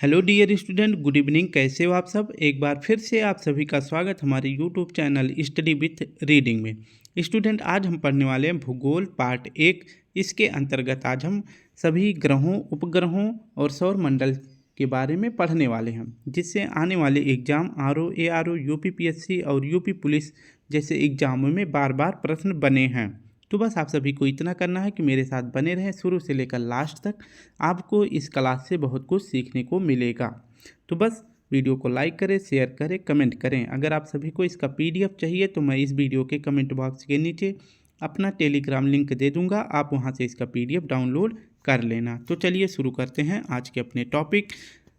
Hello dear student, good evening. कैसे हो आप सब? एक बार फिर से आप सभी का स्वागत हमारे YouTube channel study with reading में। स्टूडेंट, आज हम पढ़ने वाले हैं भूगोल पार्ट 1। इसके अंतर्गत आज हम सभी ग्रहों, उपग्रहों और सौर मंडल के बारे में पढ़ने वाले हैं, जिससे आने वाले एग्जाम आरओ, एआरओ, यूपीपीएससी और यूपी पुलिस जैसे एग्जामों में बार बार प्रश्न बने हैं। तो बस आप सभी को इतना करना है कि मेरे साथ बने रहें शुरू से लेकर लास्ट तक। आपको इस क्लास से बहुत कुछ सीखने को मिलेगा। तो बस वीडियो को लाइक करें, शेयर करें, कमेंट करें। अगर आप सभी को इसका पीडीएफ चाहिए तो मैं इस वीडियो के कमेंट बॉक्स के नीचे अपना टेलीग्राम लिंक दे दूंगा, आप वहां से इसका पीडीएफ डाउनलोड कर लेना। तो चलिए शुरू करते हैं आज के अपने टॉपिक।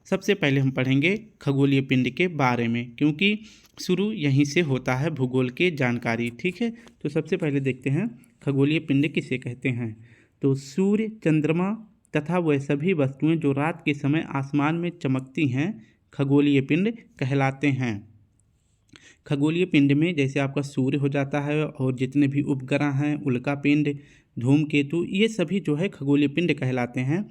सबसे पहले हम पढ़ेंगे खगोलीय पिंड के बारे में, क्योंकि शुरू यहीं से होता है भूगोल की जानकारी। ठीक है, तो सबसे पहले देखते हैं खगोलीय पिंड किसे कहते हैं। तो सूर्य, चंद्रमा तथा वह सभी वस्तुएं जो रात के समय आसमान में चमकती हैं खगोलीय पिंड कहलाते हैं। खगोलीय पिंड में जैसे आपका सूर्य हो जाता है और जितने भी उपग्रह हैं, उल्का पिंड, धूमकेतु, ये सभी जो है खगोलीय पिंड कहलाते हैं।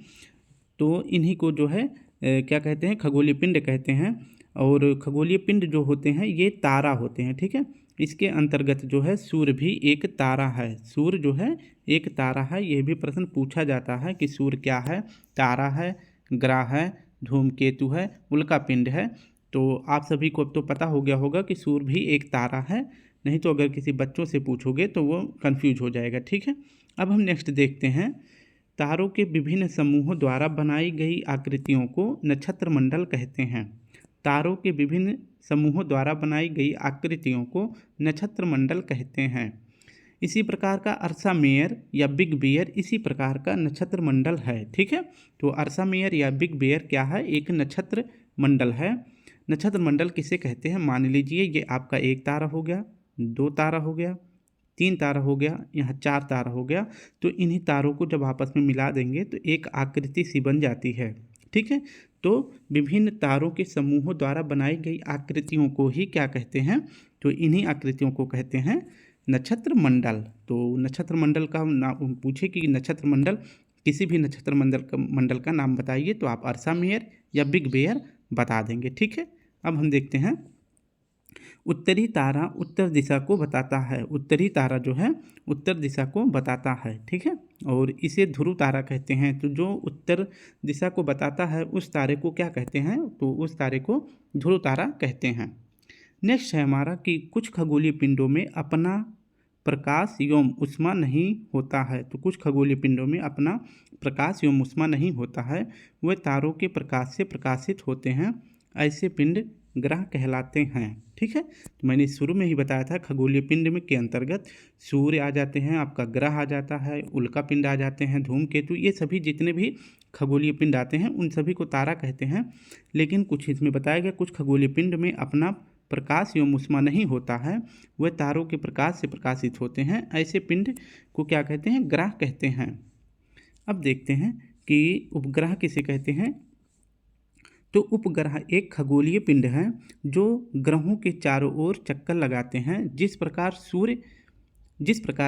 तो इन्हीं को जो है क्या कहते हैं, खगोलीय पिंड कहते हैं। और खगोलीय पिंड जो होते हैं ये तारा होते हैं। ठीक है, इसके अंतर्गत जो है सूर्य भी एक तारा है। सूर्य जो है एक तारा है। यह भी प्रश्न पूछा जाता है कि सूर्य क्या है, तारा है, ग्रह है, धूमकेतु है, उल्का पिंड है। तो आप सभी को अब तो पता हो गया होगा कि सूर्य भी एक तारा है। नहीं तो अगर किसी बच्चों से पूछोगे तो वो कंफ्यूज हो जाएगा। ठीक है, अब हम नेक्स्ट देखते हैं। तारों के विभिन्न समूहों द्वारा बनाई गई आकृतियों को नक्षत्र मंडल कहते हैं। तारों के विभिन्न समूहों द्वारा बनाई गई आकृतियों को नक्षत्र मंडल कहते हैं। इसी प्रकार का अर्सा मेयर या बिग बेयर इसी प्रकार का नक्षत्र मंडल है। ठीक है, तो अर्सा मेयर या बिग बेयर क्या है? एक नक्षत्र मंडल है। नक्षत्र मंडल किसे कहते हैं? मान लीजिए ये आपका एक तारा हो गया, दो तारा हो गया, तीन तारा हो गया, यहाँ चार तारा हो गया। तो इन्हीं तारों को जब आपस में मिला देंगे तो एक आकृति सी बन जाती है। ठीक है, तो विभिन्न तारों के समूहों द्वारा बनाई गई आकृतियों को ही क्या कहते हैं? तो इन्हीं आकृतियों को कहते हैं नक्षत्र मंडल। तो नक्षत्र मंडल का नाम पूछे कि नक्षत्र मंडल, किसी भी नक्षत्र मंडल का नाम बताइए, तो आप अर्सा मेयर या बिग बेयर बता देंगे। ठीक है, अब हम देखते हैं। उत्तरी तारा उत्तर दिशा को बताता है। उत्तरी तारा जो है उत्तर दिशा को बताता है। ठीक है, और इसे ध्रुव तारा कहते हैं। तो जो उत्तर दिशा को बताता है उस तारे को क्या कहते हैं? तो उस तारे को ध्रुव तारा कहते हैं। नेक्स्ट है हमारा कि कुछ खगोलीय पिंडों में अपना प्रकाश एवं उष्मा नहीं होता है। तो कुछ खगोलीय पिंडों में अपना प्रकाश एवं उष्मा नहीं होता है, वे तारों के प्रकाश से प्रकाशित होते हैं। ऐसे पिंड ग्रह कहलाते हैं। ठीक है, तो मैंने शुरू में ही बताया था खगोलीय पिंड में के अंतर्गत सूर्य आ जाते हैं, आपका ग्रह आ जाता है, उल्का पिंड आ जाते हैं, धूमकेतु, ये सभी जितने भी खगोलीय पिंड आते हैं उन सभी को तारा कहते हैं। लेकिन कुछ इसमें बताया गया कुछ खगोलीय पिंड में अपना प्रकाश एवं उष्मा नहीं होता है, वह तारों के प्रकाश से प्रकाशित होते हैं। ऐसे पिंड को क्या कहते हैं? ग्रह कहते हैं। अब देखते हैं कि उपग्रह किसे कहते हैं। तो उपग्रह एक खगोलीय पिंड है जो ग्रहों के चारों ओर चक्कर लगाते हैं। जिस प्रकार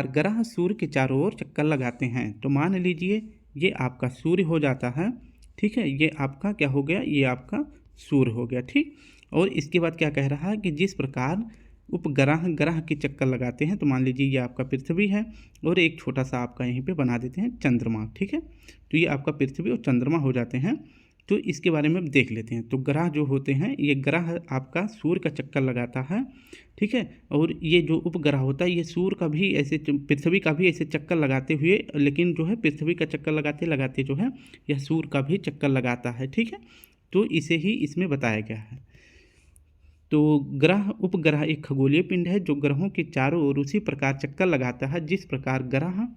ग्रह सूर्य के चारों ओर चक्कर लगाते हैं। तो मान लीजिए ये आपका सूर्य हो जाता है। ठीक है, ये आपका क्या हो गया? ये आपका सूर्य हो गया। ठीक, और इसके बाद क्या कह रहा है कि जिस प्रकार उपग्रह ग्रह के चक्कर लगाते हैं, तो मान लीजिए ये आपका पृथ्वी है और एक छोटा सा आपका यहीं पे बना देते हैं चंद्रमा। ठीक है, तो ये आपका पृथ्वी और चंद्रमा हो जाते हैं। तो इसके बारे में देख लेते हैं। तो ग्रह जो होते हैं, ये ग्रह आपका सूर्य का चक्कर लगाता है। ठीक है, और ये जो उपग्रह होता है ये सूर्य का भी ऐसे, पृथ्वी का भी ऐसे चक्कर लगाते हुए, लेकिन जो है पृथ्वी का चक्कर लगाते लगाते जो है यह सूर्य का भी चक्कर लगाता है। ठीक है, तो इसे ही इसमें बताया गया है। तो उपग्रह एक खगोलीय पिंड है जो ग्रहों के चारों ओर उसी प्रकार चक्कर लगाता है जिस प्रकार ग्रह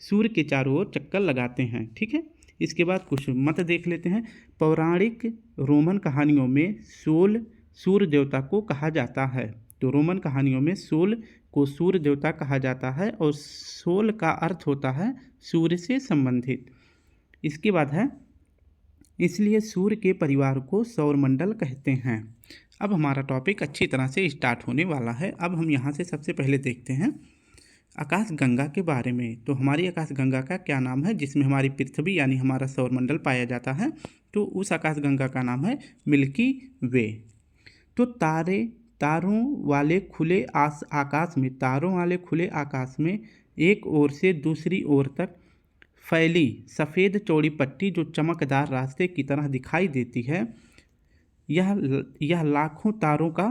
सूर्य के चारों ओर चक्कर लगाते हैं। ठीक है, इसके बाद कुछ मत देख लेते हैं। पौराणिक रोमन कहानियों में सोल सूर्य देवता को कहा जाता है। तो रोमन कहानियों में सोल को सूर्य देवता कहा जाता है और सोल का अर्थ होता है सूर्य से संबंधित। इसके बाद है इसलिए सूर्य के परिवार को सौरमंडल कहते हैं। अब हमारा टॉपिक अच्छी तरह से स्टार्ट होने वाला है। अब हम यहाँ से सबसे पहले देखते हैं आकाशगंगा के बारे में। तो हमारी आकाशगंगा का क्या नाम है जिसमें हमारी पृथ्वी यानी हमारा सौरमंडल पाया जाता है? तो उस आकाशगंगा का नाम है मिल्की वे। तो तारों वाले खुले आकाश में एक ओर से दूसरी ओर तक फैली सफ़ेद चौड़ी पट्टी जो चमकदार रास्ते की तरह दिखाई देती है, यह लाखों तारों का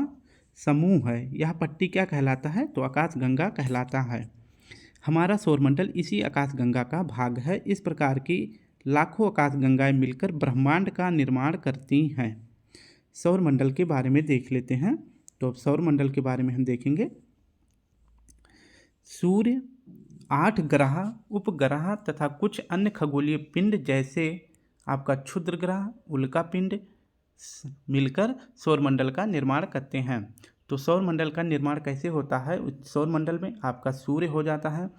समूह है। यह पट्टी क्या कहलाता है? तो आकाशगंगा कहलाता है। हमारा सौरमंडल इसी आकाशगंगा का भाग है। इस प्रकार की लाखों आकाशगंगाएं मिलकर ब्रह्मांड का निर्माण करती हैं। सौरमंडल के बारे में देख लेते हैं। तो अब सौरमंडल के बारे में हम देखेंगे। सूर्य, 8 ग्रह, उपग्रह तथा कुछ अन्य खगोलीय पिंड जैसे आपका क्षुद्र ग्रह, उल्का पिंड मिलकर सौरमंडल का निर्माण करते हैं। तो सौरमंडल का निर्माण कैसे होता है? सौरमंडल में आपका सूर्य हो जाता है,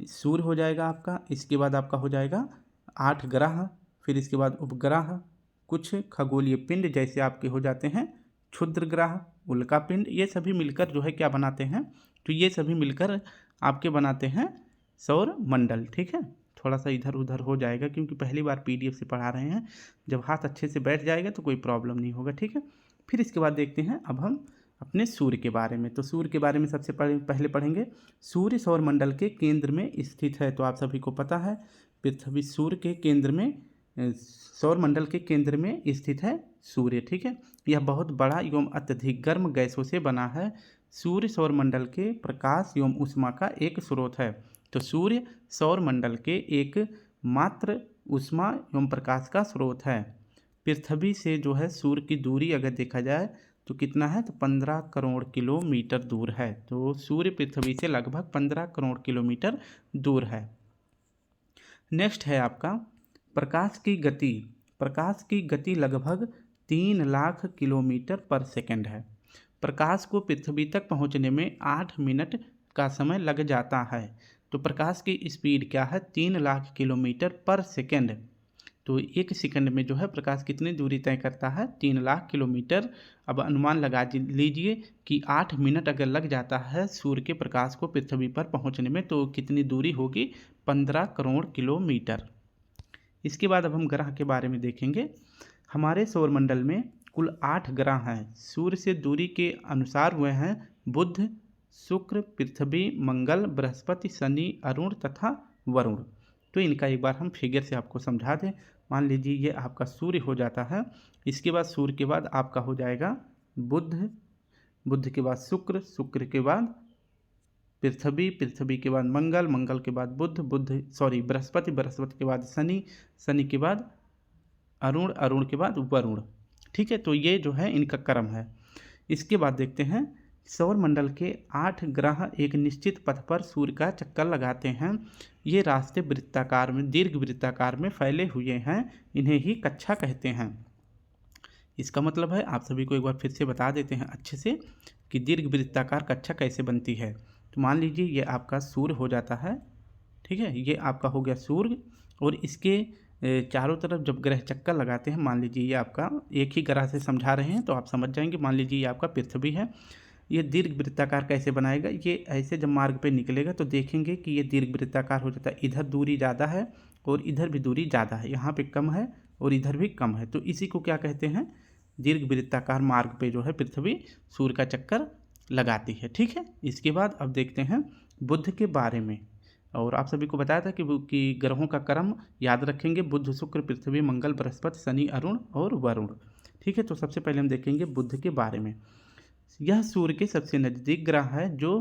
सूर्य हो जाएगा आपका, इसके बाद आपका हो जाएगा 8 ग्रह, फिर इसके बाद उपग्रह, कुछ खगोलीय पिंड जैसे आपके हो जाते हैं क्षुद्र ग्रह, उल्का पिंड, ये सभी मिलकर जो है क्या बनाते हैं? तो ये सभी मिलकर आपके बनाते हैं सौरमंडल। ठीक है, थोड़ा सा इधर उधर हो जाएगा क्योंकि पहली बार पीडीएफ से पढ़ा रहे हैं। जब हाथ अच्छे से बैठ जाएगा तो कोई प्रॉब्लम नहीं होगा। ठीक है, फिर इसके बाद देखते हैं अब हम अपने सूर्य के बारे में। तो सूर्य के बारे में सबसे पहले पढ़ेंगे। सूर्य सौरमंडल के केंद्र में स्थित है। तो आप सभी को पता है पृथ्वी सूर्य के केंद्र में, सौरमंडल के केंद्र में स्थित है सूर्य। ठीक है, यह बहुत बड़ा एवं अत्यधिक गर्म गैसों से बना है। सूर्य सौरमंडल के प्रकाश एवं ऊष्मा का एक स्रोत है। तो सूर्य सौरमंडल के एक मात्र ऊष्मा एवं प्रकाश का स्रोत है। पृथ्वी से जो है सूर्य की दूरी अगर देखा जाए तो कितना है? तो 15 करोड़ किलोमीटर दूर है। तो सूर्य पृथ्वी से लगभग 15 करोड़ किलोमीटर दूर है। नेक्स्ट है आपका प्रकाश की गति। प्रकाश की गति लगभग 3 लाख किलोमीटर पर सेकंड है। प्रकाश को पृथ्वी तक पहुंचने में 8 मिनट का समय लग जाता है। तो प्रकाश की स्पीड क्या है? 3 लाख किलोमीटर पर सेकंड। तो एक सेकंड में जो है प्रकाश कितनी दूरी तय करता है? 3 लाख किलोमीटर। अब अनुमान लगा लीजिए कि 8 मिनट अगर लग जाता है सूर्य के प्रकाश को पृथ्वी पर पहुंचने में, तो कितनी दूरी होगी? 15 करोड़ किलोमीटर। इसके बाद अब हम ग्रह के बारे में देखेंगे। हमारे सौरमंडल में कुल 8 ग्रह हैं। सूर्य से दूरी के अनुसार हुए हैं बुध, शुक्र, पृथ्वी, मंगल, बृहस्पति, शनि, अरुण तथा वरुण। तो इनका एक बार हम फिगर से आपको समझा दें। मान लीजिए ये आपका सूर्य हो जाता है, इसके बाद सूर्य के बाद आपका हो जाएगा बुध, बुध के बाद शुक्र, शुक्र के बाद पृथ्वी, पृथ्वी के बाद मंगल, मंगल के बाद बृहस्पति, बृहस्पति के बाद शनि, शनि के बाद अरुण, अरुण के बाद वरुण। ठीक है, तो ये जो है इनका क्रम है। इसके बाद देखते हैं सौरमंडल के 8 ग्रह एक निश्चित पथ पर सूर्य का चक्कर लगाते हैं। ये रास्ते वृत्ताकार में, दीर्घ वृत्ताकार में फैले हुए हैं। इन्हें ही कक्षा कहते हैं। इसका मतलब है आप सभी को एक बार फिर से बता देते हैं अच्छे से कि दीर्घ वृत्ताकार कक्षा कैसे बनती है। तो मान लीजिए ये आपका सूर्य हो जाता है। ठीक है, ये आपका हो गया सूर्य, और इसके चारों तरफ जब ग्रह चक्कर लगाते हैं, मान लीजिए ये आपका एक ही ग्रह से समझा रहे हैं तो आप समझ जाएंगे। मान लीजिए ये आपका पृथ्वी है। ये दीर्घ वृत्ताकार कैसे बनाएगा? ये ऐसे जब मार्ग पे निकलेगा तो देखेंगे कि ये दीर्घ वृत्ताकार हो जाता है। इधर दूरी ज़्यादा है और इधर भी दूरी ज़्यादा है, यहाँ पे कम है और इधर भी कम है। तो इसी को क्या कहते हैं? दीर्घ वृत्ताकार मार्ग पे जो है पृथ्वी सूर्य का चक्कर लगाती है। ठीक है, इसके बाद अब देखते हैं बुध के बारे में। और आप सभी को बताया था कि ग्रहों का क्रम याद रखेंगे, बुध, शुक्र, पृथ्वी, मंगल, बृहस्पति, शनि, अरुण और वरुण। ठीक है, तो सबसे पहले हम देखेंगे बुध के बारे में। यह सूर्य के सबसे नज़दीक ग्रह है जो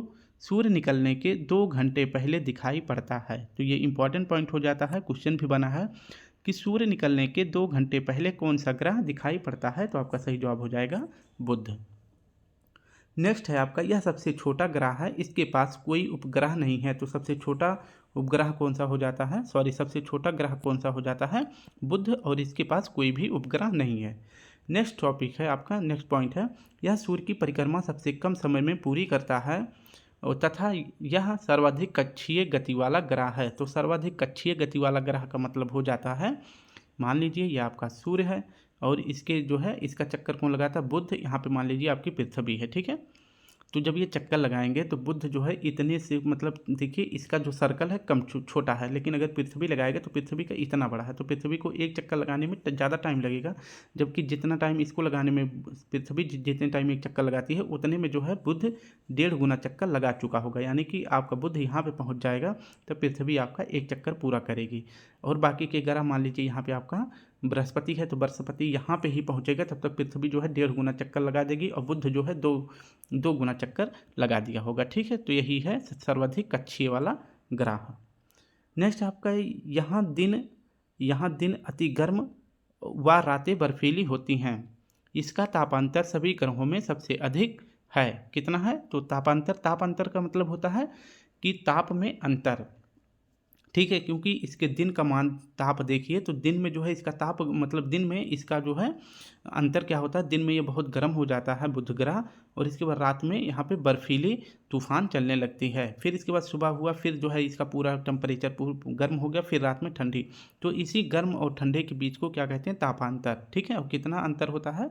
सूर्य निकलने के 2 घंटे पहले दिखाई पड़ता है। तो ये इंपॉर्टेंट पॉइंट हो जाता है, क्वेश्चन भी बना है कि सूर्य निकलने के 2 घंटे पहले कौन सा ग्रह दिखाई पड़ता है? तो आपका सही जवाब हो जाएगा बुध। नेक्स्ट है आपका, यह सबसे छोटा ग्रह है, इसके पास कोई उपग्रह नहीं है। तो सबसे छोटा उपग्रह कौन सा हो जाता है? सबसे छोटा ग्रह कौन सा हो जाता है? बुध, और इसके पास कोई भी उपग्रह नहीं है। नेक्स्ट टॉपिक है आपका, नेक्स्ट पॉइंट है, यह सूर्य की परिक्रमा सबसे कम समय में पूरी करता है तथा यह सर्वाधिक कक्षीय गति वाला ग्रह है। तो सर्वाधिक कक्षीय गति वाला ग्रह का मतलब हो जाता है, मान लीजिए यह आपका सूर्य है और इसके जो है इसका चक्कर कौन लगाता है? बुध। यहाँ पे मान लीजिए आपकी पृथ्वी है। ठीक है, तो जब ये चक्कर लगाएंगे तो बुध जो है इतने से, मतलब देखिए इसका जो सर्कल है कम छोटा है, लेकिन अगर पृथ्वी लगाएगा तो पृथ्वी का इतना बड़ा है, तो पृथ्वी को एक चक्कर लगाने में ज़्यादा टाइम लगेगा, जबकि जितना टाइम इसको लगाने में पृथ्वी जितने टाइम एक चक्कर लगाती है उतने में जो है बुध 1.5 गुना चक्कर लगा चुका होगा। यानी कि आपका बुध यहाँ पे पहुँच जाएगा तो पृथ्वी आपका एक चक्कर पूरा करेगी। और बाकी के ग्रह, मान लीजिए यहाँ पे आपका बृहस्पति है तो बृहस्पति यहाँ पे ही पहुँचेगा, तब तक पृथ्वी जो है 1.5 गुना चक्कर लगा देगी और बुध जो है दो गुना चक्कर लगा दिया होगा। ठीक है, तो यही है सर्वाधिक कक्षीय वाला ग्रह। नेक्स्ट आपका यहाँ दिन अति गर्म व रातें बर्फीली होती हैं। इसका तापांतर सभी ग्रहों में सबसे अधिक है। कितना है? तो तापांतर का मतलब होता है कि ताप में अंतर। ठीक है, क्योंकि इसके दिन का मान ताप देखिए तो दिन में जो है इसका ताप, मतलब दिन में इसका जो है अंतर क्या होता है, दिन में ये बहुत गर्म हो जाता है बुध ग्रह, और इसके बाद रात में यहाँ पे बर्फीली तूफान चलने लगती है। फिर इसके बाद सुबह हुआ, फिर जो है इसका पूरा टेम्परेचर गर्म हो गया, फिर रात में ठंडी। तो इसी गर्म और ठंडे के बीच को क्या कहते हैं? तापांतर। ठीक है, और कितना अंतर होता है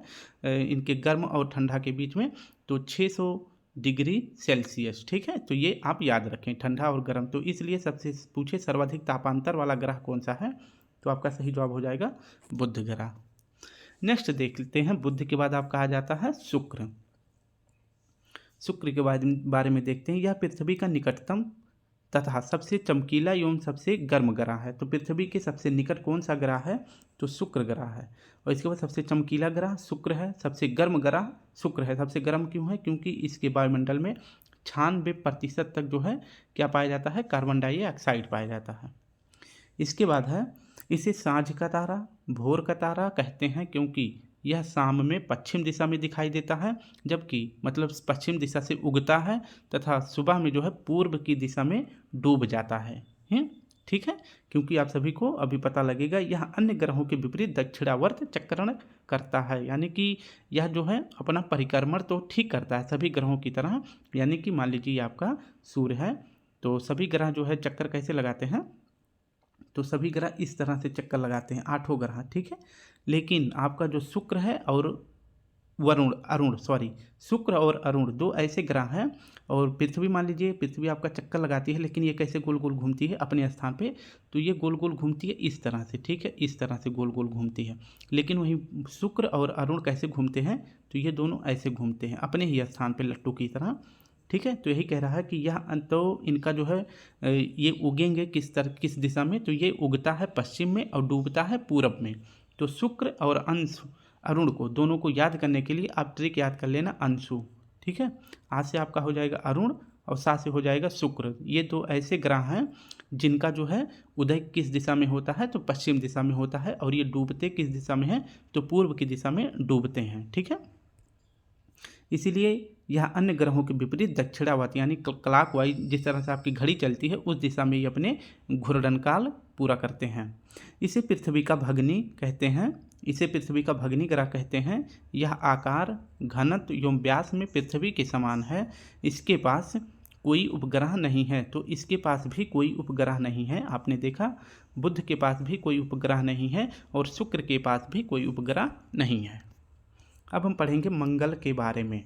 इनके गर्म और ठंडा के बीच में? तो 600 डिग्री सेल्सियस। ठीक है, तो ये आप याद रखें, ठंडा और गर्म। तो इसलिए सबसे पूछे सर्वाधिक तापांतर वाला ग्रह कौन सा है, तो आपका सही जवाब हो जाएगा बुध ग्रह। नेक्स्ट देख लेते हैं, बुध के बाद आपका आ जाता है शुक्र। शुक्र के बारे में देखते हैं। यह पृथ्वी का निकटतम तथा सबसे चमकीला एवं सबसे गर्म ग्रह है। तो पृथ्वी के सबसे निकट कौन सा ग्रह है? तो शुक्र ग्रह है। और इसके बाद सबसे चमकीला ग्रह शुक्र है, सबसे गर्म ग्रह शुक्र है। सबसे गर्म क्यों है? क्योंकि इसके वायुमंडल में 96% तक जो है क्या पाया जाता है? कार्बन डाइऑक्साइड पाया जाता है। इसके बाद है, इसे सांझ का तारा, भोर का तारा कहते हैं क्योंकि यह शाम में पश्चिम दिशा में दिखाई देता है, जबकि मतलब पश्चिम दिशा से उगता है तथा सुबह में जो है पूर्व की दिशा में डूब जाता है। ठीक है, क्योंकि आप सभी को अभी पता लगेगा यह अन्य ग्रहों के विपरीत दक्षिणावर्त चक्रण करता है। यानी कि यह जो है अपना परिक्रमण तो ठीक करता है सभी ग्रहों की तरह। यानी कि मान लीजिए आपका सूर्य है तो सभी ग्रह जो है चक्कर कैसे लगाते हैं? तो सभी ग्रह इस तरह से चक्कर लगाते हैं, 8 ग्रह। ठीक है, लेकिन आपका जो शुक्र है और शुक्र और अरुण दो ऐसे ग्रह हैं। और पृथ्वी, मान लीजिए पृथ्वी आपका चक्कर लगाती है, लेकिन ये कैसे गोल गोल घूमती है अपने स्थान पे? तो ये गोल गोल घूमती है इस तरह से। ठीक है, इस तरह से गोल गोल घूमती है। लेकिन वहीं शुक्र और अरुण कैसे घूमते हैं? तो ये दोनों ऐसे घूमते हैं अपने ही स्थान पे लट्टू की तरह। ठीक है, तो यही कह रहा है कि यह तो इनका जो है ये उगेंगे किस दिशा में? तो ये उगता है पश्चिम में और डूबता है पूरब में। तो शुक्र और अंशु अरुण को, दोनों को याद करने के लिए आप ट्रिक याद कर लेना, अंशु। ठीक है, आज से आपका हो जाएगा अरुण और सा से हो जाएगा शुक्र। ये दो ऐसे ग्रह हैं जिनका जो है उदय किस दिशा में होता है? तो पश्चिम दिशा में होता है, और ये डूबते किस दिशा में है? तो पूर्व की दिशा में डूबते हैं। ठीक है, इसीलिए यह अन्य ग्रहों के विपरीत दक्षिणावर्त यानी क्लॉकवाइज, जिस तरह से आपकी घड़ी चलती है उस दिशा में ये अपने घूर्णन काल पूरा करते हैं। इसे पृथ्वी का भगनी कहते हैं, इसे पृथ्वी का भगनी ग्रह कहते हैं। यह आकार, घनत्व एवं व्यास में पृथ्वी के समान है। इसके पास कोई उपग्रह नहीं है। तो इसके पास भी कोई उपग्रह नहीं है। आपने देखा, बुध के पास भी कोई उपग्रह नहीं है और शुक्र के पास भी कोई उपग्रह नहीं है। अब हम पढ़ेंगे मंगल के बारे में।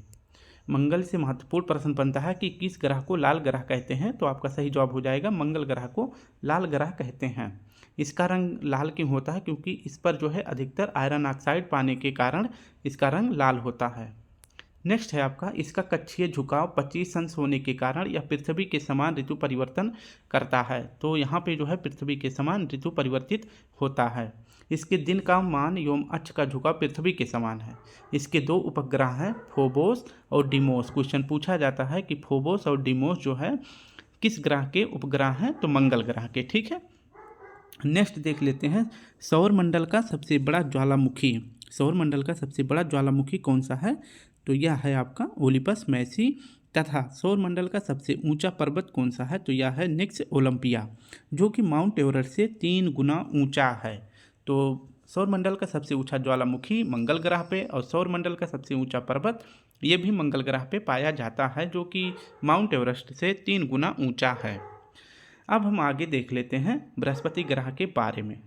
मंगल से महत्वपूर्ण प्रश्न बनता है कि किस ग्रह को लाल ग्रह कहते हैं? तो आपका सही जवाब हो जाएगा मंगल ग्रह को लाल ग्रह कहते हैं। इसका रंग लाल क्यों होता है? क्योंकि इस पर जो है अधिकतर आयरन ऑक्साइड पाने के कारण इसका रंग लाल होता है। नेक्स्ट है आपका, इसका कक्षीय झुकाव 25 अंश होने के कारण यह पृथ्वी के समान ऋतु परिवर्तन करता है। तो यहाँ पे जो है पृथ्वी के समान ऋतु परिवर्तित होता है। इसके दिन का मान एवं अक्ष का झुकाव पृथ्वी के समान है। इसके दो उपग्रह हैं, फोबोस और डिमोस। क्वेश्चन पूछा जाता है कि फोबोस और डिमोस जो है किस ग्रह के उपग्रह हैं? तो मंगल ग्रह के। ठीक है, नेक्स्ट देख लेते हैं, सौर मंडल का सबसे बड़ा ज्वालामुखी। सौर मंडल का सबसे बड़ा ज्वालामुखी कौन सा है? तो यह है आपका ओलिपस मैसी। तथा सौर मंडल का सबसे ऊंचा पर्वत कौन सा है? तो यह है निक्स ओलंपिया, जो कि माउंट एवरेस्ट से 3 गुना ऊंचा है। तो सौर मंडल का सबसे ऊंचा ज्वालामुखी मंगल ग्रह पे, और सौर मंडल का सबसे ऊंचा पर्वत ये भी मंगल ग्रह पे पाया जाता है, जो कि माउंट एवरेस्ट से 3 गुना ऊंचा है। अब हम आगे देख लेते हैं बृहस्पति ग्रह के बारे में।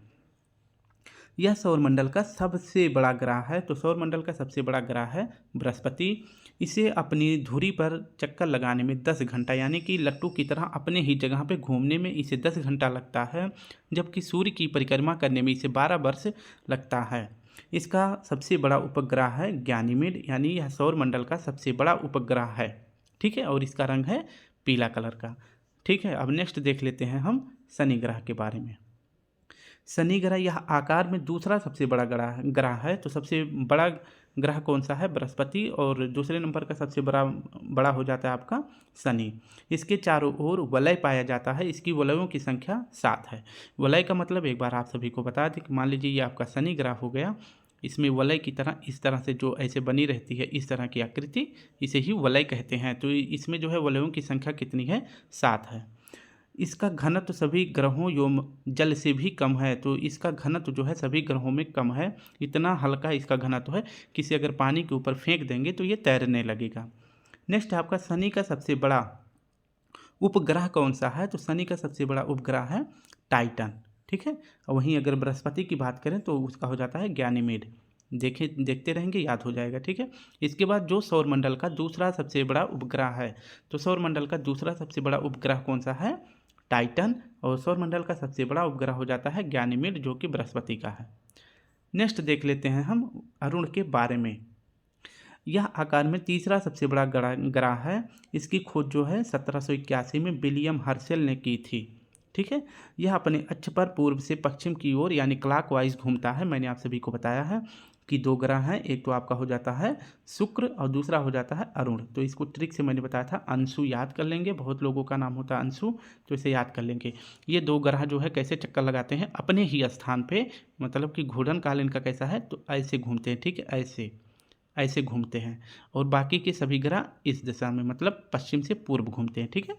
यह सौरमंडल का सबसे बड़ा ग्रह है। तो सौरमंडल का सबसे बड़ा ग्रह है बृहस्पति। इसे अपनी धुरी पर चक्कर लगाने में 10 घंटा, यानी कि लट्टू की तरह अपने ही जगह पे घूमने में इसे 10 घंटा लगता है, जबकि सूर्य की परिक्रमा करने में इसे 12 वर्ष लगता है। इसका सबसे बड़ा उपग्रह है गैनीमेड, यानी यह सौरमंडल का सबसे बड़ा उपग्रह है। ठीक है, और इसका रंग है पीला कलर का। ठीक है, अब नेक्स्ट देख लेते हैं हम शनि ग्रह के बारे में। शनि ग्रह यह आकार में दूसरा सबसे बड़ा ग्रह है। तो सबसे बड़ा ग्रह कौन सा है? बृहस्पति, और दूसरे नंबर का सबसे बड़ा हो जाता है आपका शनि। इसके चारों ओर वलय पाया जाता है। इसकी वलयों की संख्या 7 है। वलय का मतलब एक बार आप सभी को बता दें कि मान लीजिए ये आपका शनि ग्रह हो गया, इसमें वलय की तरह इस तरह से जो ऐसे बनी रहती है, इस तरह की आकृति, इसे ही वलय कहते हैं। तो इसमें जो है वलयों की संख्या कितनी है? 7 है। इसका घनत्व सभी ग्रहों एवं जल से भी कम है। तो इसका घनत्व जो है सभी ग्रहों में कम है। इतना हल्का इसका घनत्व है कि इसे अगर पानी के ऊपर फेंक देंगे तो ये तैरने लगेगा। नेक्स्ट है आपका शनि का सबसे बड़ा उपग्रह कौन सा है? तो शनि का सबसे बड़ा उपग्रह है टाइटन। ठीक है, और वहीं अगर बृहस्पति की बात करें तो उसका हो जाता है गैनीमेड। देखते रहेंगे, याद हो जाएगा। ठीक है, इसके बाद जो सौरमंडल का दूसरा सबसे बड़ा उपग्रह है, तो सौरमंडल का दूसरा सबसे बड़ा उपग्रह कौन सा है? टाइटन। और सौरमंडल का सबसे बड़ा उपग्रह हो जाता है गैनीमेड, जो कि बृहस्पति का है। नेक्स्ट देख लेते हैं हम अरुण के बारे में। यह आकार में तीसरा सबसे बड़ा ग्रह है। इसकी खोज जो है 1781 में विलियम हर्शेल ने की थी। ठीक है, यह अपने अक्ष पर पूर्व से पश्चिम की ओर यानी क्लॉकवाइज घूमता है। मैंने आप सभी को बताया है कि 2 ग्रह हैं, एक तो आपका हो जाता है शुक्र और दूसरा हो जाता है अरुण। तो इसको ट्रिक से मैंने बताया था, अंशु याद कर लेंगे। बहुत लोगों का नाम होता है अंशु, तो इसे याद कर लेंगे। ये 2 ग्रह जो है कैसे चक्कर लगाते हैं? अपने ही स्थान पे, मतलब कि घूर्णन काल इनका कैसा है? तो ऐसे घूमते हैं। ठीक है, ऐसे ऐसे घूमते हैं। और बाकी के सभी ग्रह इस दिशा में, मतलब पश्चिम से पूर्व घूमते हैं। ठीक है,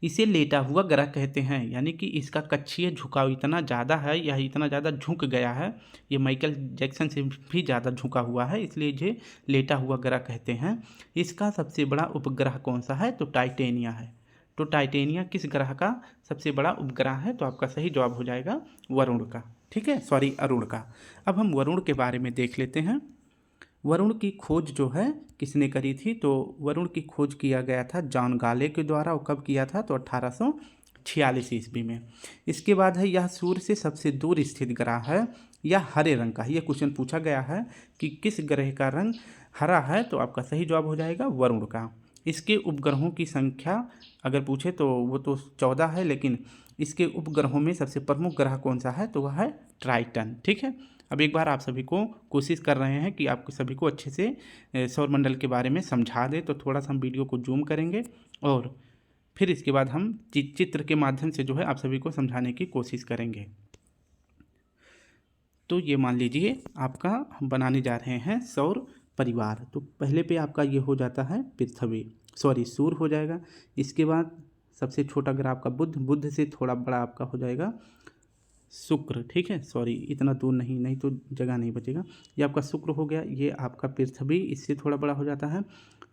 इसे लेटा हुआ ग्रह कहते हैं, यानी कि इसका कक्षीय झुकाव इतना ज़्यादा है, या इतना ज़्यादा झुक गया है, ये माइकल जैक्सन से भी ज़्यादा झुका हुआ है, इसलिए इसे लेटा हुआ ग्रह कहते हैं। इसका सबसे बड़ा उपग्रह कौन सा है? तो टाइटेनिया है। तो टाइटेनिया किस ग्रह का सबसे बड़ा उपग्रह है? तो आपका सही जवाब हो जाएगा वरुण का। ठीक है, सॉरी, अरुण का। अब हम वरुण के बारे में देख लेते हैं। वरुण की खोज जो है किसने करी थी? तो वरुण की खोज किया गया था जॉन गाले के द्वारा। और कब किया था? तो 1846 ईस्वी में। इसके बाद है यह सूर्य से सबसे दूर स्थित ग्रह है। यह हरे रंग का है। यह क्वेश्चन पूछा गया है कि किस ग्रह का रंग हरा है? तो आपका सही जवाब हो जाएगा वरुण का। इसके उपग्रहों की संख्या अगर पूछे तो वो तो 14 है, लेकिन इसके उपग्रहों में सबसे प्रमुख ग्रह कौन सा है? तो वह है ट्राइटन। ठीक है, अब एक बार आप सभी को कोशिश कर रहे हैं कि आप सभी को अच्छे से सौरमंडल के बारे में समझा दें। तो थोड़ा सा हम वीडियो को जूम करेंगे और फिर इसके बाद हम चित्र के माध्यम से जो है आप सभी को समझाने की कोशिश करेंगे। तो ये मान लीजिए आपका हम बनाने जा रहे हैं सौर परिवार। तो पहले पे आपका ये हो जाता है पृथ्वी, सॉरी सूर्य हो जाएगा। इसके बाद सबसे छोटा ग्रह आपका बुध, बुध से थोड़ा बड़ा आपका हो जाएगा शुक्र। ठीक है, सॉरी इतना दूर नहीं तो जगह नहीं बचेगा। ये आपका शुक्र हो गया, ये आपका पृथ्वी इससे थोड़ा बड़ा हो जाता है।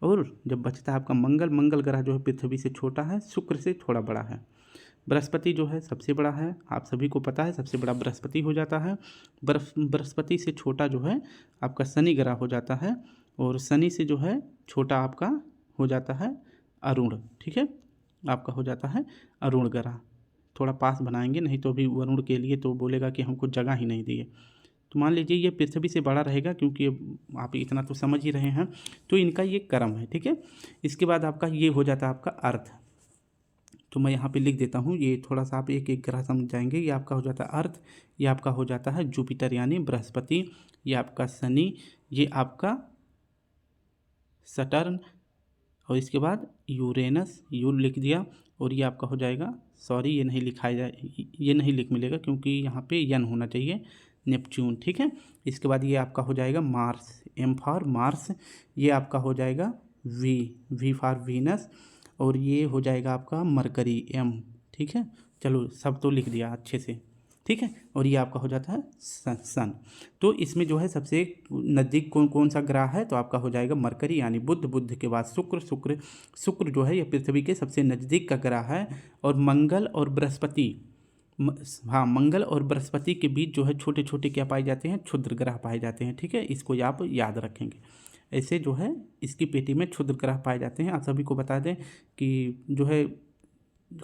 और जब बचता है आपका मंगल, मंगल ग्रह जो है पृथ्वी से छोटा है, शुक्र से थोड़ा बड़ा है। बृहस्पति जो है सबसे बड़ा है, आप सभी को पता है सबसे बड़ा बृहस्पति हो जाता है। बृहस्पति से छोटा जो है आपका शनि ग्रह हो जाता है, और शनि से जो है छोटा आपका हो जाता है अरुण। ठीक है, आपका हो जाता है अरुण ग्रह। थोड़ा पास बनाएंगे, नहीं तो अभी वरुण के लिए तो बोलेगा कि हमको जगह ही नहीं दी है। तो मान लीजिए ये पृथ्वी से बड़ा रहेगा, क्योंकि आप इतना तो समझ ही रहे हैं। तो इनका ये क्रम है। ठीक है, इसके बाद आपका ये हो जाता है आपका अर्थ। तो मैं यहाँ पे लिख देता हूँ, ये थोड़ा सा आप एक एक ग्रह समझाएंगे। ये आपका हो जाता है अर्थ, ये आपका हो जाता है जुपिटर यानी बृहस्पति, ये आपका शनि, ये आपका सटर्न, और इसके बाद यूरेनस, यू लिख दिया। और ये आपका हो जाएगा, सॉरी ये नहीं लिखा जाए, ये नहीं लिख मिलेगा क्योंकि यहाँ पे यन होना चाहिए, नेपच्यून। ठीक है, इसके बाद ये आपका हो जाएगा मार्स, एम फॉर मार्स। ये आपका हो जाएगा वी फॉर वीनस। और ये हो जाएगा आपका मरकरी, एम। ठीक है, चलो सब तो लिख दिया अच्छे से। ठीक है, और ये आपका हो जाता है सन। तो इसमें जो है सबसे नज़दीक कौन सा ग्रह है? तो आपका हो जाएगा मरकरी यानी बुध, बुध के बाद शुक्र जो है ये पृथ्वी के सबसे नज़दीक का ग्रह है। और मंगल और बृहस्पति हाँ, मंगल और बृहस्पति के बीच जो है छोटे छोटे क्या पाए जाते हैं, क्षुद्र ग्रह पाए जाते हैं। ठीक है, इसको आप याद रखेंगे। ऐसे जो है इसकी पेटी में क्षुद्र ग्रह पाए जाते हैं। आप सभी को बता दें कि जो है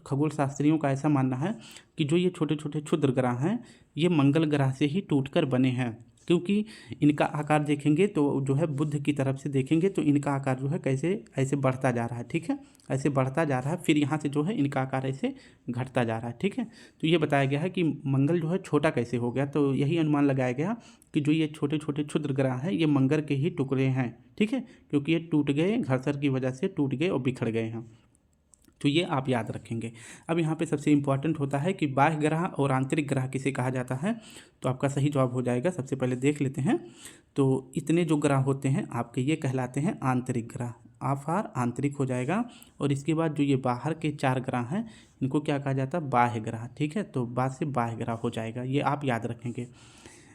खगोल शास्त्रियों का ऐसा मानना है कि जो ये छोटे छोटे क्षुद्र ग्रह हैं ये मंगल ग्रह से ही टूटकर बने हैं, क्योंकि इनका आकार देखेंगे तो जो है बुध की तरफ से देखेंगे तो इनका आकार जो है कैसे ऐसे बढ़ता जा रहा है। ठीक है, ऐसे बढ़ता जा रहा है, फिर यहाँ से जो है इनका आकार ऐसे घटता जा रहा है। ठीक है, तो ये बताया गया है कि मंगल जो है छोटा कैसे हो गया, तो यही अनुमान लगाया गया कि जो ये छोटे छोटे क्षुद्र ग्रह हैं ये मंगल के ही टुकड़े हैं। ठीक है, क्योंकि ये टूट गए, घर्षण की वजह से टूट गए और बिखर गए हैं। तो ये आप याद रखेंगे। अब यहाँ पे सबसे इम्पॉर्टेंट होता है कि बाह्य ग्रह और आंतरिक ग्रह किसे कहा जाता है, तो आपका सही जवाब हो जाएगा। सबसे पहले देख लेते हैं। तो इतने जो ग्रह होते हैं आपके ये कहलाते हैं आंतरिक ग्रह, आफार आंतरिक हो जाएगा। और इसके बाद जो ये बाहर के 4 ग्रह हैं इनको क्या कहा जाता है, बाह्य ग्रह। ठीक है, तो बाद से बाह्य ग्रह हो जाएगा, ये आप याद रखेंगे।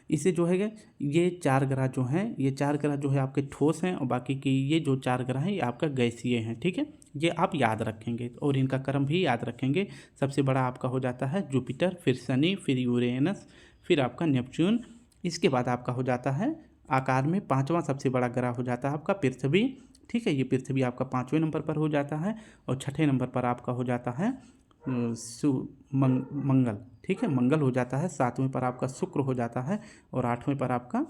इसे जो है ये 4 ग्रह जो हैं, ये 4 ग्रह जो है आपके ठोस हैं और बाकी की ये जो 4 ग्रह हैं ये आपका गैसीय हैं। ठीक है, ये आप याद रखेंगे और इनका क्रम भी याद रखेंगे। सबसे बड़ा आपका हो जाता है जुपिटर, फिर शनि, फिर यूरेनस, फिर आपका नेपच्यून। इसके बाद आपका हो जाता है आकार में 5वां सबसे बड़ा ग्रह हो जाता है आपका पृथ्वी। ठीक है, ये पृथ्वी आपका 5वें नंबर पर हो जाता है और 6ठे नंबर पर आपका हो जाता है मंगल। ठीक है, मंगल हो जाता है। 7वें पर आपका शुक्र हो जाता है और 8वें पर आपका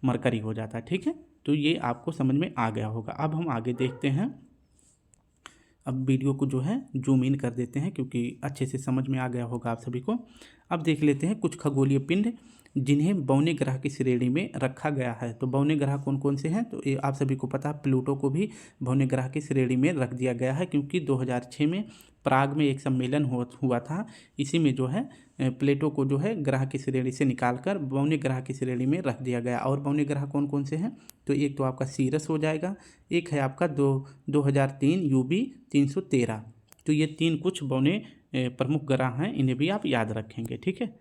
मरकरी हो जाता है। ठीक है, तो ये आपको समझ में आ गया होगा। अब हम आगे देखते हैं। अब वीडियो को जो है जूम इन कर देते हैं क्योंकि अच्छे से समझ में आ गया होगा आप सभी को। अब देख लेते हैं कुछ खगोलीय पिंड जिन्हें बौने ग्रह की श्रेणी में रखा गया है। तो बौने ग्रह कौन कौन से हैं, तो ये आप सभी को पता है प्लूटो को भी बौने ग्रह की श्रेणी में रख दिया गया है, क्योंकि 2006 में प्राग में एक सम्मेलन हुआ था। इसी में जो है प्लेटो को जो है ग्रह की श्रेणी से निकालकर बौने ग्रह की श्रेणी में रख दिया गया। और बौने ग्रह कौन कौन से हैं, तो एक तो आपका सीरस हो जाएगा, एक है आपका 2003 यूबी 313। तो ये 3 कुछ बौने प्रमुख ग्रह हैं, इन्हें भी आप याद रखेंगे। ठीक है,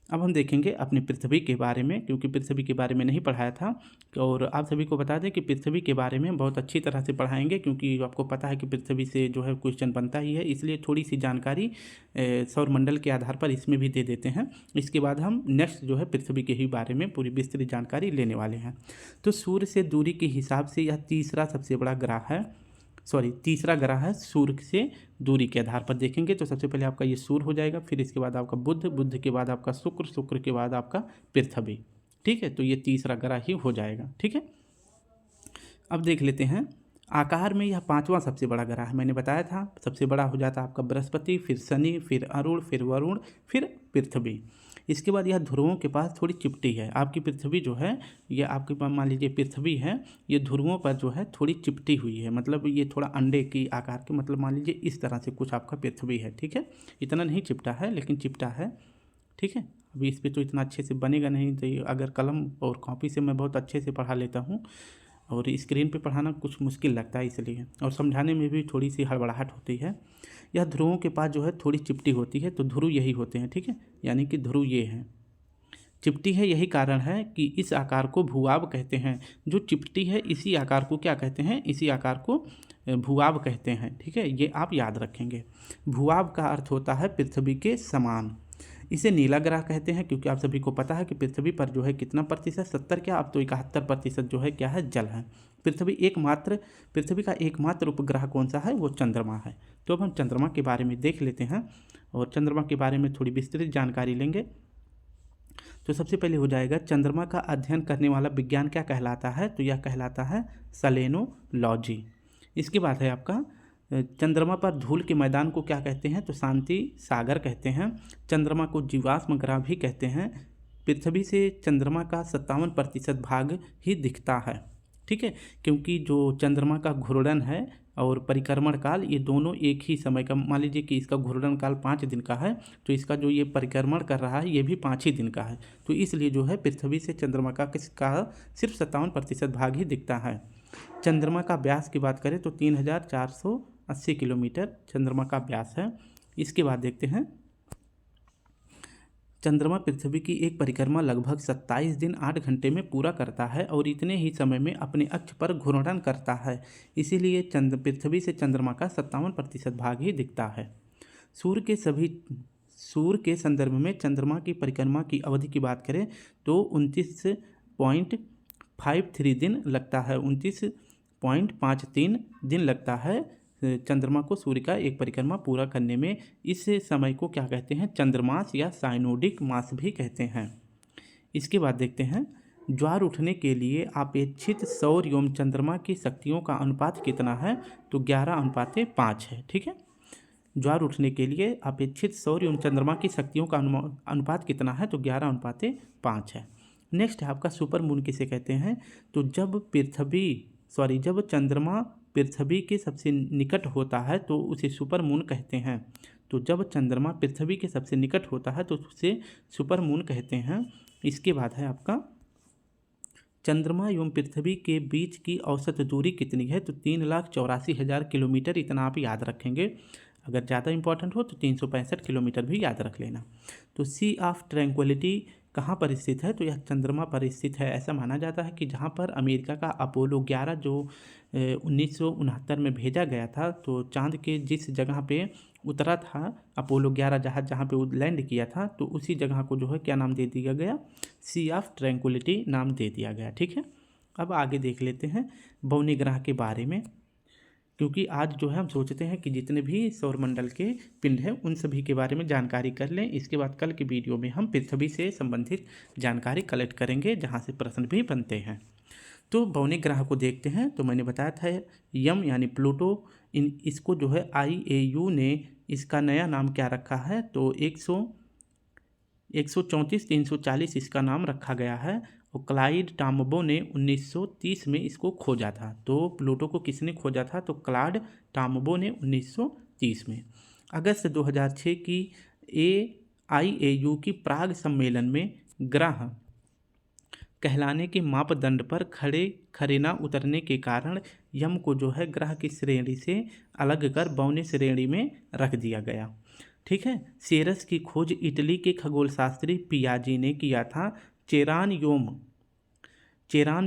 अब हम देखेंगे अपनी पृथ्वी के बारे में, क्योंकि पृथ्वी के बारे में नहीं पढ़ाया था। और आप सभी को बता दें कि पृथ्वी के बारे में बहुत अच्छी तरह से पढ़ाएंगे, क्योंकि आपको पता है कि पृथ्वी से जो है क्वेश्चन बनता ही है, इसलिए थोड़ी सी जानकारी सौरमंडल के आधार पर इसमें भी दे देते हैं। इसके बाद हम नेक्स्ट जो है पृथ्वी के ही बारे में पूरी विस्तृत जानकारी लेने वाले हैं। तो सूर्य से दूरी के हिसाब से यह तीसरा सबसे बड़ा ग्रह है, तीसरा ग्रह है सूर्य से दूरी के आधार पर देखेंगे। तो सबसे पहले आपका ये सूर्य हो जाएगा, फिर इसके बाद आपका बुध, बुध के बाद आपका शुक्र, शुक्र के बाद आपका पृथ्वी। ठीक है, तो ये तीसरा ग्रह ही हो जाएगा। ठीक है, अब देख लेते हैं। आकार में यह 5वां सबसे बड़ा ग्रह है, मैंने बताया था। सबसे बड़ा हो जाता है आपका बृहस्पति, फिर शनि, फिर अरुण, फिर वरुण, फिर पृथ्वी। इसके बाद यह ध्रुवों के पास थोड़ी चिपटी है। आपकी पृथ्वी जो है ये आपके पास मान लीजिए पृथ्वी है, ये ध्रुवों पर जो है थोड़ी चिपटी हुई है, मतलब ये थोड़ा अंडे की आकार के, मतलब मान लीजिए इस तरह से कुछ आपका पृथ्वी है। ठीक है, इतना नहीं चिपटा है लेकिन चिपटा है। ठीक है, अभी इस पर तो इतना अच्छे से बनेगा नहीं, तो अगर कलम और कॉपी से मैं बहुत अच्छे से पढ़ा लेता हूँ और स्क्रीन पे पढ़ाना कुछ मुश्किल लगता है इसलिए, और समझाने में भी थोड़ी सी हड़बड़ाहट होती है। यह ध्रुवों के पास जो है थोड़ी चिपटी होती है, तो ध्रुव यही होते हैं। ठीक है, यानी कि ध्रुव ये हैं, चिपटी है, यही कारण है कि इस आकार को भूआब कहते हैं। जो चिपटी है इसी आकार को क्या कहते हैं, इसी आकार को भूआब कहते हैं। ठीक है, ये आप याद रखेंगे। भूआब का अर्थ होता है पृथ्वी के समान। इसे नीला ग्रह कहते हैं, क्योंकि आप सभी को पता है कि पृथ्वी पर जो है कितना प्रतिशत, 70 क्या, अब तो 71% जो है क्या है, जल है। पृथ्वी का एकमात्र उपग्रह कौन सा है, वो चंद्रमा है। तो अब हम चंद्रमा के बारे में देख लेते हैं और चंद्रमा के बारे में थोड़ी विस्तृत जानकारी लेंगे। तो सबसे पहले हो जाएगा चंद्रमा का अध्ययन करने वाला विज्ञान क्या कहलाता है, तो यह कहलाता है सेलेनोलॉजी। इसके बाद है आपका चंद्रमा पर धूल के मैदान को क्या कहते हैं, तो शांति सागर कहते हैं। चंद्रमा को जीवाश्म ग्रह भी कहते हैं। पृथ्वी से चंद्रमा का 57% भाग ही दिखता है। ठीक है, क्योंकि जो चंद्रमा का घूर्णन है और परिक्रमण काल, ये दोनों एक ही समय का, मान लीजिए कि इसका घूर्णन काल 5 दिन का है, तो इसका जो ये परिक्रमण कर रहा है ये भी 5 ही दिन का है। तो इसलिए जो है पृथ्वी से चंद्रमा का सिर्फ 57% भाग ही दिखता है। चंद्रमा का व्यास की बात करें तो 3480 किलोमीटर चंद्रमा का व्यास है। इसके बाद देखते हैं, चंद्रमा पृथ्वी की एक परिक्रमा लगभग 27 दिन 8 घंटे में पूरा करता है और इतने ही समय में अपने अक्ष पर घूर्णन करता है। इसीलिए पृथ्वी से चंद्रमा का 57% भाग ही दिखता है। सूर्य के संदर्भ में चंद्रमा की परिक्रमा की अवधि की बात करें तो 29.53 दिन लगता है, 29.53 दिन लगता है चंद्रमा को सूर्य का एक परिक्रमा पूरा करने में। इस समय को क्या कहते हैं? चंद्रमास या साइनोडिक मास भी कहते हैं। इसके बाद देखते हैं, ज्वार उठने के लिए अपेक्षित सौर एवं चंद्रमा की शक्तियों का अनुपात कितना है? तो 11:5 है। ठीक है, ज्वार उठने के लिए अपेक्षित सौर एवं चंद्रमा की शक्तियों का अनुपात कितना है? तो 11:5 है। नेक्स्ट है आपका सुपर मून किसे कहते हैं? तो जब चंद्रमा पृथ्वी के सबसे निकट होता है तो उसे सुपर मून कहते हैं। तो जब चंद्रमा पृथ्वी के सबसे निकट होता है तो उसे सुपर मून कहते हैं। इसके बाद है आपका चंद्रमा एवं पृथ्वी के बीच की औसत दूरी कितनी है? तो 3,84,000 किलोमीटर, इतना आप याद रखेंगे। अगर ज़्यादा इंपॉर्टेंट हो तो 365 किलोमीटर भी याद रख लेना। तो सी ऑफ ट्रैंक्विलिटी कहाँ पर स्थित है? तो यह चंद्रमा पर स्थित है। ऐसा माना जाता है कि जहाँ पर अमेरिका का अपोलो 11 जो 1969 में भेजा गया था, तो चांद के जिस जगह पे उतरा था अपोलो 11 जहाज, जहाँ पे वो लैंड किया था, तो उसी जगह को जो है क्या नाम दे दिया गया? सी ऑफ ट्रैंक्विलिटी नाम दे दिया गया। ठीक है, अब आगे देख लेते हैं बौने ग्रह के बारे में, क्योंकि आज जो है हम सोचते हैं कि जितने भी सौरमंडल के पिंड हैं उन सभी के बारे में जानकारी कर लें। इसके बाद कल के वीडियो में हम पृथ्वी से संबंधित जानकारी कलेक्ट करेंगे, जहाँ से प्रश्न भी बनते हैं। तो बौने ग्रह को देखते हैं। तो मैंने बताया था यम यानी प्लूटो, इसको जो है IAU ने इसका नया नाम क्या रखा है? तो 134 इसका नाम रखा गया है। और क्लाइड टॉम्बो ने 1930 में इसको खोजा था। तो प्लूटो को किसने खोजा था? तो क्लाइड टॉम्बो ने 1930 में। अगस्त 2006 की IAU की प्राग सम्मेलन में ग्रह कहलाने के मापदंड पर खरे ना उतरने के कारण यम को जो है ग्रह की श्रेणी से अलग कर बौने श्रेणी में रख दिया गया। ठीक है, सेरस की खोज इटली के खगोलशास्त्री पियाजी ने किया था। चेरान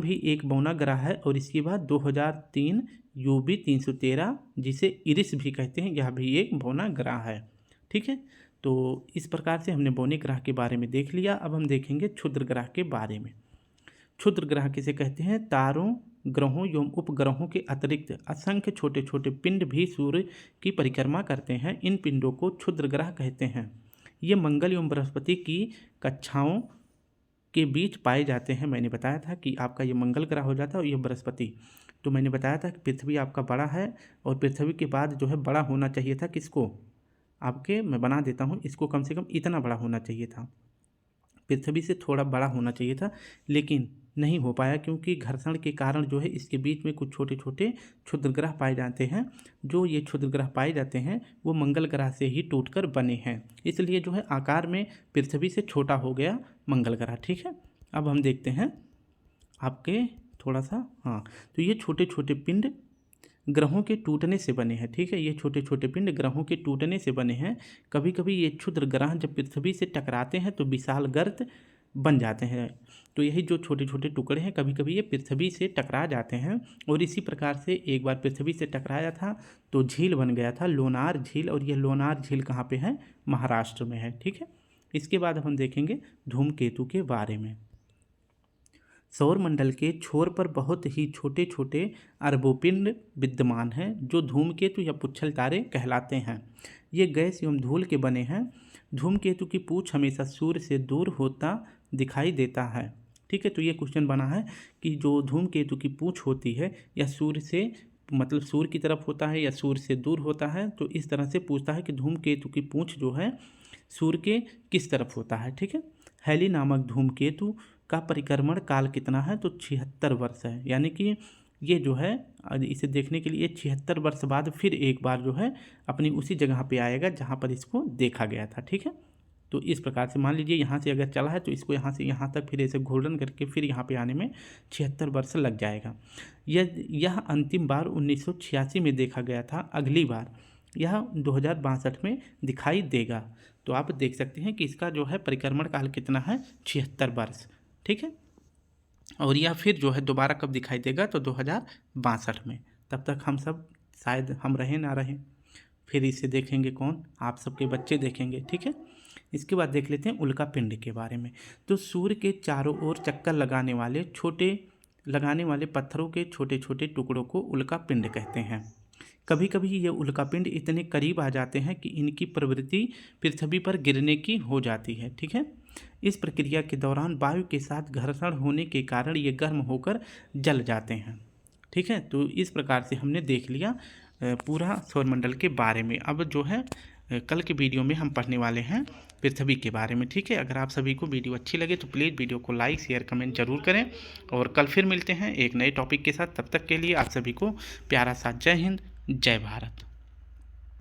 भी एक बौना ग्रह है। और इसके बाद 2003 UB 313 जिसे इरिस भी कहते हैं, यह भी एक बौना ग्रह है। ठीक है, तो इस प्रकार से हमने बौने ग्रह के बारे में देख लिया। अब हम देखेंगे क्षुद्र ग्रह के बारे में। क्षुद्र ग्रह किसे कहते हैं? तारों, ग्रहों एवं उपग्रहों के अतिरिक्त असंख्य छोटे छोटे पिंड भी सूर्य की परिक्रमा करते हैं। इन पिंडों को क्षुद्र ग्रह कहते हैं। ये मंगल एवं बृहस्पति की कक्षाओं के बीच पाए जाते हैं। मैंने बताया था कि आपका ये मंगल ग्रह हो जाता है और ये बृहस्पति। तो मैंने बताया था कि पृथ्वी आपका बड़ा है और पृथ्वी के बाद जो है बड़ा होना चाहिए था किसको? आपके मैं बना देता हूँ, इसको कम से कम इतना बड़ा होना चाहिए था, पृथ्वी से थोड़ा बड़ा होना चाहिए था, लेकिन नहीं हो पाया क्योंकि घर्षण के कारण जो है इसके बीच में कुछ छोटे छोटे क्षुद्र ग्रह पाए जाते हैं। जो ये क्षुद्र ग्रह पाए जाते हैं वो मंगल ग्रह से ही टूटकर बने हैं, इसलिए जो है आकार में पृथ्वी से छोटा हो गया मंगल ग्रह। ठीक है, अब हम देखते हैं आपके थोड़ा सा, हाँ, तो ये छोटे छोटे पिंड ग्रहों के टूटने से बने हैं। ठीक है, ये छोटे छोटे पिंड ग्रहों के टूटने से बने हैं। कभी कभी ये क्षुद्र ग्रह जब पृथ्वी से टकराते हैं तो विशाल गर्त बन जाते हैं। तो यही जो छोटे छोटे टुकड़े हैं कभी कभी ये पृथ्वी से टकरा जाते हैं। और इसी प्रकार से एक बार पृथ्वी से टकराया था तो झील बन गया था, लोनार झील। और यह लोनार झील कहाँ पे है? महाराष्ट्र में है। ठीक है, इसके बाद हम देखेंगे धूमकेतु के बारे में। सौरमंडल के छोर पर बहुत ही छोटे छोटे अरबोपिंड विद्यमान हैं जो धूमकेतु या पुच्छल तारे कहलाते हैं। ये गैस एवं धूल के बने हैं। धूमकेतु की पूंछ हमेशा सूर्य से दूर होता दिखाई देता है। ठीक है, तो ये क्वेश्चन बना है कि जो धूमकेतु की पूंछ होती है यह सूर्य से मतलब सूर्य की तरफ होता है या सूर्य से दूर होता है। तो इस तरह से पूछता है कि धूमकेतु की पूंछ जो है सूर्य के किस तरफ होता है। ठीक है, हैली नामक धूमकेतु का परिक्रमण काल कितना है? तो 76 वर्ष है। यानी कि ये जो है इसे देखने के लिए 76 वर्ष बाद फिर एक बार जो है अपनी उसी जगह पे आएगा जहाँ पर इसको देखा गया था। ठीक है, तो इस प्रकार से मान लीजिए यहाँ से अगर चला है तो इसको यहाँ से यहाँ तक फिर ऐसे घूर्णन करके फिर यहाँ पे आने में 76 वर्ष लग जाएगा। यह अंतिम बार 1986 में देखा गया था। अगली बार यह 2062 में दिखाई देगा। तो आप देख सकते हैं कि इसका जो है परिक्रमण काल कितना है? 76 वर्ष। ठीक है, और यह फिर जो है दोबारा कब दिखाई देगा? तो 2062 में। तब तक हम सब शायद हम रहें ना रहें, फिर इसे देखेंगे कौन? आप सबके बच्चे देखेंगे। ठीक है, इसके बाद देख लेते हैं उल्का पिंड के बारे में। तो सूर्य के चारों ओर चक्कर लगाने वाले पत्थरों के छोटे छोटे टुकड़ों को उल्का पिंड कहते हैं। कभी कभी ये उल्का पिंड इतने करीब आ जाते हैं कि इनकी प्रवृत्ति पृथ्वी पर गिरने की हो जाती है। ठीक है, इस प्रक्रिया के दौरान वायु के साथ घर्षण होने के कारण ये गर्म होकर जल जाते हैं। ठीक है, तो इस प्रकार से हमने देख लिया पूरा सौरमंडल के बारे में। अब जो है कल के वीडियो में हम पढ़ने वाले हैं पृथ्वी के बारे में। ठीक है, अगर आप सभी को वीडियो अच्छी लगे तो प्लीज़ वीडियो को लाइक शेयर कमेंट जरूर करें, और कल फिर मिलते हैं एक नए टॉपिक के साथ। तब तक के लिए आप सभी को प्यारा सा जय हिंद, जय भारत।